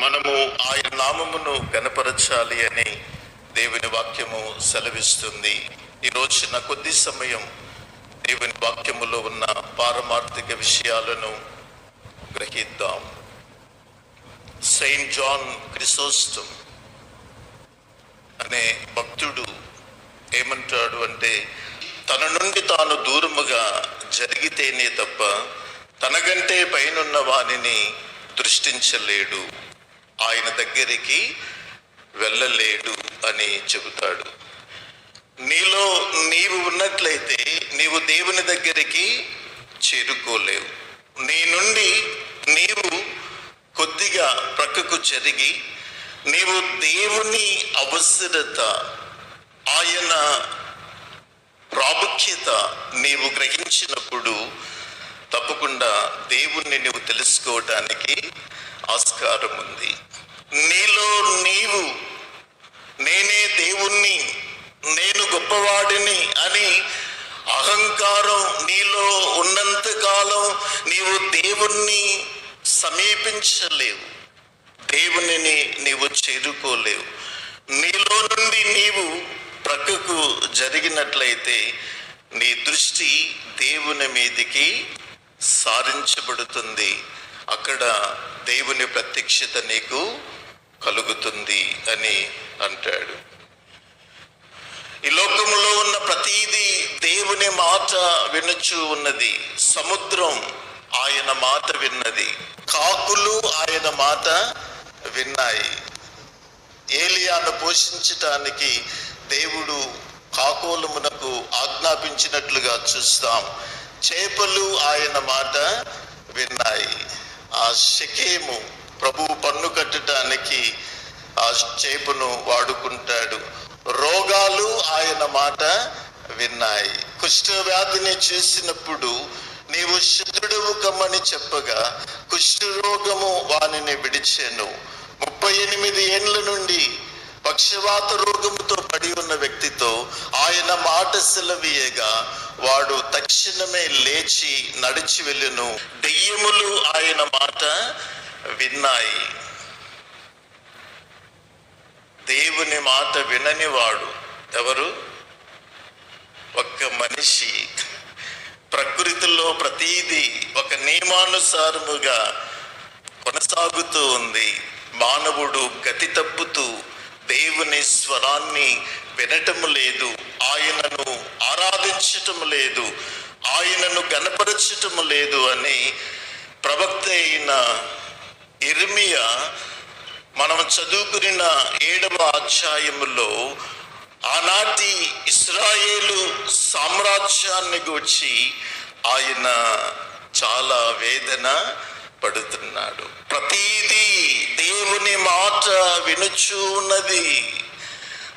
మనము ఆయన నామమును గణపరచాలి అని దేవుని వాక్యము సెలవిస్తుంది. ఈ రోజున కొద్ది సమయం దేవుని వాక్యములో ఉన్న పారమార్థిక విషయాలను గ్రహిద్దాం. సెయింట్ జాన్ క్రిసోస్టమ్ అనే భక్తుడు ఏమంటాడు అంటే, తన నుండి తాను దూరముగా జరిగితేనే తప్ప తనకంటే పైనున్న వానిని దృష్టించలేడు, ఆయన దగ్గరికి వెళ్ళలేడు అని చెబుతాడు. నీలో నీవు ఉన్నట్లయితే నీవు దేవుని దగ్గరికి చేరుకోలేవు. నీ నుండి నీవు కొద్దిగా ప్రక్కకు జరిగి నీవు దేవుని అవసరత, ఆయన ప్రాముఖ్యత నీవు గ్రహించినప్పుడు తప్పకుండా దేవుణ్ణి నువ్వు తెలుసుకోవటానికి ఆస్కారం ఉంది. నీలో నీవు నేనే దేవుణ్ణి, నేను గొప్పవాడిని అని అహంకారం నీలో ఉన్నంత కాలం నీవు దేవుణ్ణి సమీపించలేవు, దేవునిని నీవు చేరుకోలేవు. నీలో నుండి నీవు ప్రక్కకు జరిగినట్లయితే నీ దృష్టి దేవుని మీదికి సారించబడుతుంది. అక్కడ దేవుని ప్రత్యక్షత నీకు కలుగుతుంది అని అంటాడు. ఈ లోకంలో ఉన్న ప్రతీది దేవుని మాట వినుచు ఉన్నది. సముద్రం ఆయన మాట విన్నది, కాకులు ఆయన మాట విన్నాయి. ఏలియాను పోషించటానికి దేవుడు కాకోలమునకు ఆజ్ఞాపించినట్లుగా చూస్తాం. చేపలు ఆయన మాట విన్నాయి. ఆ షెకెము ప్రభువు పన్ను కట్టడానికి ఆ చేపను వాడుకుంటాడు. రోగాలు ఆయన మాట విన్నాయి. కుష్ఠవ్యాధిని చూసినప్పుడు నీవు శుద్ధుడవు కమ్మని చెప్పగా కుష్ఠరోగము వానిని విడిచెను. 38 ఏండ్ల నుండి పక్షవాత రోగముతో పడి ఉన్న వ్యక్తితో ఆయన మాట సెలవీయగా వాడు తక్షణమే లేచి నడిచి వెళ్ళెను. దెయ్యములు ఆయన మాట విన్నాయి. దేవుని మాట వినని వాడు ఎవరు? ఒక్క మనిషి. ప్రకృతిలో ప్రతీది ఒక నియమానుసారముగా కొనసాగుతూ ఉంది. మానవుడు గతి తప్పుతూ దేవుని స్వరాన్ని వినటము లేదు, ఆయనను ఆరాధించటము లేదు, ఆయనను గణపరచటము లేదు అని ప్రవక్త అయిన ఇర్మియా మనం చదువుకున్న 7వ అధ్యాయములో ఆనాటి ఇశ్రాయేలు సామ్రాజ్యాన్ని గూర్చి ఆయన చాలా వేదన పడుతున్నాడు. ప్రతీదీ దేవుని మాట వినుచూ ఉన్నది,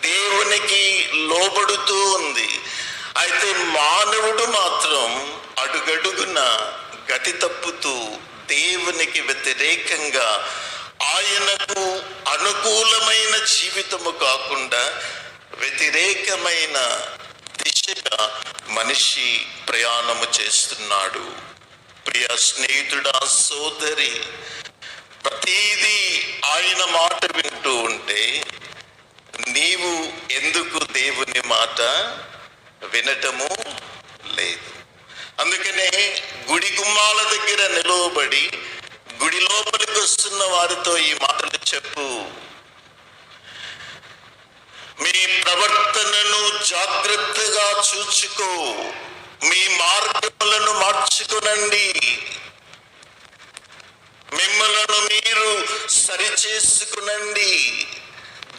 దేవునికి లోబడుతూ ఉంది. అయితే మానవుడు మాత్రం అడుగడుగున గతి తప్పుతూ దేవునికి వ్యతిరేకంగా, ఆయనకు అనుకూలమైన జీవితము కాకుండా వ్యతిరేకమైన దిశగా మనిషి ప్రయాణము చేస్తున్నాడు. ప్రియ స్నేహితుడా, సోదరి, ప్రతీదీ ఆయన మాట వింటూ ఉంటే నీవు ఎందుకు దేవుని మాట వినటము లేదు? అందుకనే గుడి గుమ్మాల దగ్గర నిలవబడి గుడి లోపలికి వస్తున్న వారితో ఈ మాటలు చెప్పు. మీ ప్రవర్తనను జాగ్రత్తగా చూచుకో, మీ మార్గములను మార్చుకునండి, మిమ్మలను మీరు సరిచేసుకునండి.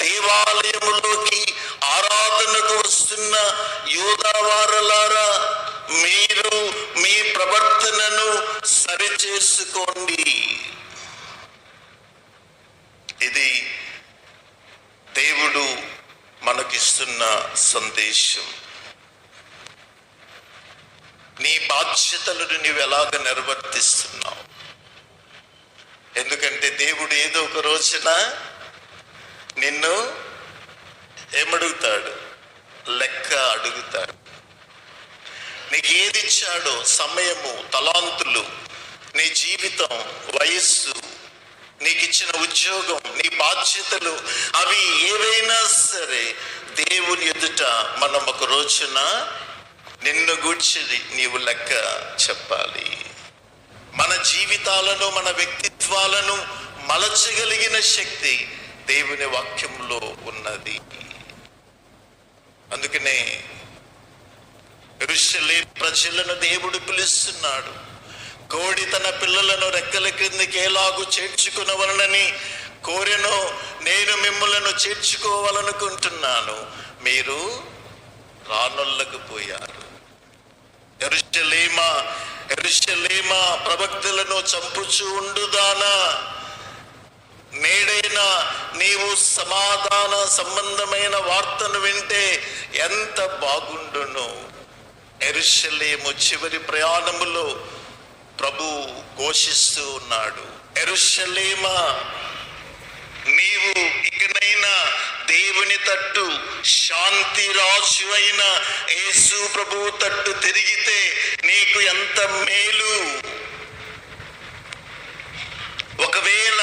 దేవాలయములోకి ఆరాధనకు వస్తున్న యూదావారలారా, మీరు మీ ప్రవర్తనను సరిచేసుకోండి. ఇది దేవుడు మనకిస్తున్న సందేశం. నీ బాధ్యతలను నీవు ఎలాగ నిర్వర్తిస్తున్నావు? ఎందుకంటే దేవుడు ఏదో ఒక రోజున నిన్ను ఏమడుగుతాడు? లెక్క అడుగుతాడు. నీకు ఏది ఇచ్చాడో, సమయము, తలాంతులు, నీ జీవితం, వయస్సు, నీకిచ్చిన ఉద్యోగం, నీ బాధ్యతలు అవి ఏవైనా సరే దేవుని ఎదుట మనం ఒక రోజున నిన్ను గూర్చి నీవు లెక్క చెప్పాలి. మన జీవితాలను, మన వ్యక్తిత్వాలను మలచగలిగిన శక్తి దేవుని వాక్యంలో ఉన్నది. అందుకనే యెరూషలేము ప్రజలను దేవుడు పిలుస్తున్నాడు. కోడి తన పిల్లలను రెక్కల క్రిందికి ఎలాగూ చేర్చుకునవలనని కోరెనో నేను మిమ్మలను చేర్చుకోవాలనుకుంటున్నాను, మీరు రానొల్లకపోయారు. యెరూషలేమా, యెరూషలేమా, ప్రవక్తలను చంపుచూ ఉండుదానా, నేడైనా నీవు సమాధాన సంబంధమైన వార్తను వింటే ఎంత బాగుండును. యెరూషలేము చివరి ప్రయాణములో ప్రభు ఘోషిస్తూ ఉన్నాడు, యెరూషలేమా, నీవు ఇకనైనా దేవుని తట్టు, శాంతి రాజు అయిన యేసు ప్రభు తట్టు తిరిగితే నీకు ఎంత మేలు. ఒకవేళ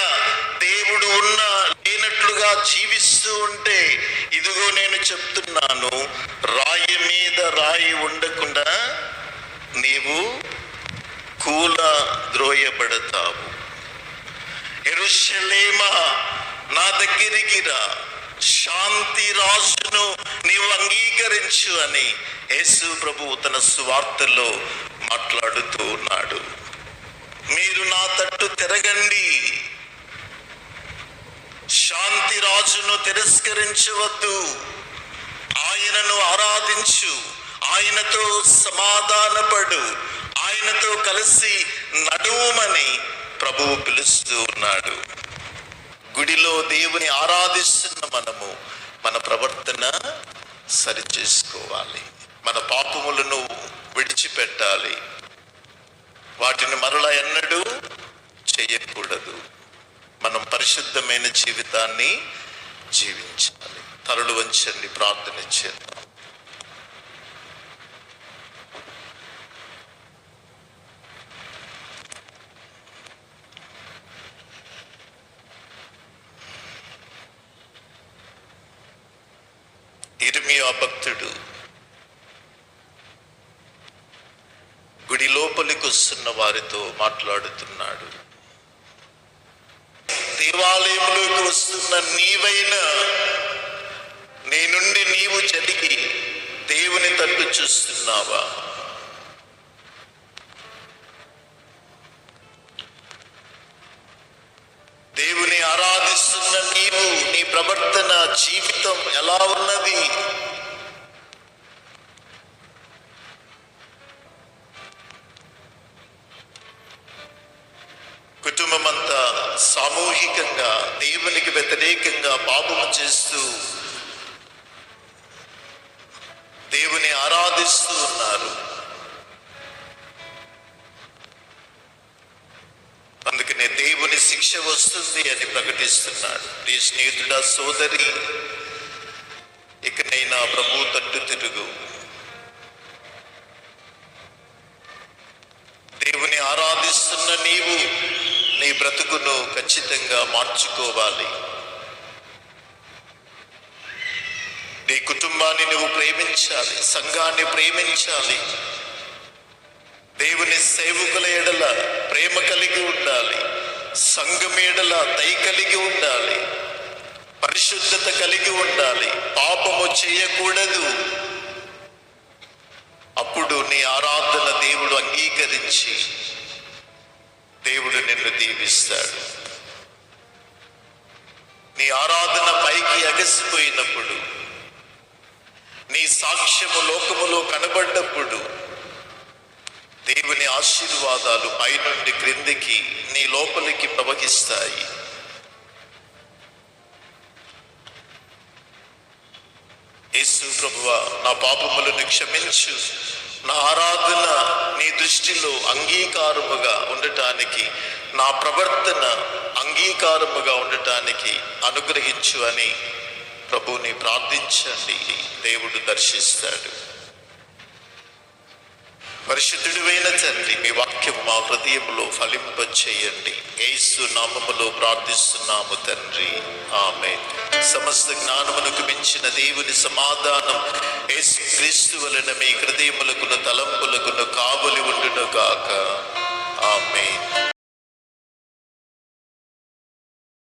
దేవుడు లేనట్లుగా జీవిస్తూ ఉంటే ఇదిగో నేను చెప్తున్నాను, రాయి మీద రాయి ఉండకుండా నీవు కూల ద్రోయబడతావు. యెరూషలేమా, నా దగ్గరికి రా, శాంతి రాజును నీవు అంగీకరించు అని యేసు ప్రభు తన సువార్తలో మాట్లాడుతూ ఉన్నాడు. మీరు నా తట్టు తిరగండి, శాంతి రాజును తిరస్కరించవద్దు, ఆయనను ఆరాధించు, ఆయనతో సమాధానపడు, ఆయనతో కలిసి నడువమని ప్రభువు పిలుస్తూ ఉన్నాడు. గుడిలో దేవుని ఆరాధిస్తున్న మనము మన ప్రవర్తన సరిచేసుకోవాలి. మన పాపములను విడిచిపెట్టాలి, వాటిని మరలా ఎన్నడూ చేయకూడదు. మనం పరిశుద్ధమైన జీవితాన్ని జీవించాలి. తలలు వంచండి, ప్రార్థన చేద్దాం. ఇర్మియా భక్తుడు గుడి లోపలికి వస్తున్న వారితో మాట్లాడుతున్నాడు. దేవాలయంలోకి వస్తున్న నీవైనా నీ నుండి నీవు జరిగి దేవుని తట్టు చూస్తున్నావా? దేవుని ఆరాధిస్తున్న నీవు, నీ ప్రవర్తన, జీవితం ఎలా ఉన్నది? కుటుంబమంతా సామూహికంగా దేవునికి వ్యతిరేకంగా పాపము చేస్తూ దేవుని ఆరాధిస్తూ ఉన్నారు. అందుకనే దేవుని శిక్ష వస్తుంది అని ప్రకటిస్తున్నాడు. నీ స్నేహితుడా, సోదరి, ఇకనైనా ప్రభు తట్టు తిరుగు. దేవుని ఆరాధిస్తున్న నీవు నీ బ్రతుకును ఖచ్చితంగా మార్చుకోవాలి. నీ కుటుంబాన్ని నువ్వు ప్రేమించాలి, సంఘాన్ని ప్రేమించాలి, దేవుని సేవకుల ఎడల ప్రేమ కలిగి ఉండాలి, సంఘం ఎడల దయ కలిగి ఉండాలి, పరిశుద్ధత కలిగి ఉండాలి, పాపము చేయకూడదు. అప్పుడు నీ ఆరాధన దేవుడు అంగీకరించి దేవుడు నిన్ను దీవిస్తాడు. నీ ఆరాధన పైకి ఎగసిపోయినప్పుడు, నీ సాక్ష్యము లోకములో కనబడ్డప్పుడు దేవుని ఆశీర్వాదాలు పైనుండి క్రిందికి నీ లోపలికి ప్రవహిస్తాయి. యేసు ప్రభువా, నా పాపములను క్షమించు, నా ఆరాధన నీ దృష్టిలో అంగీకారముగా ఉండటానికి, నా ప్రవర్తన అంగీకారముగా ఉండటానికి అనుగ్రహించు అని ప్రభువుని ప్రార్థించండి. దేవుడు దర్శిస్తాడు. పరిశుద్ధుడైన తండ్రి, మీ వాక్యం వాక్యం మా హృదయంలో ఫలింపచేయండి. యేసు నామములో ప్రార్థిస్తున్నాము తండ్రి, ఆమేన్. సమస్త జ్ఞానమునకు మించిన దేవుని సమాధానం యేసు క్రీస్తు వలన మీ హృదయములకును తలంపులకును కావలి ఉండును గాక.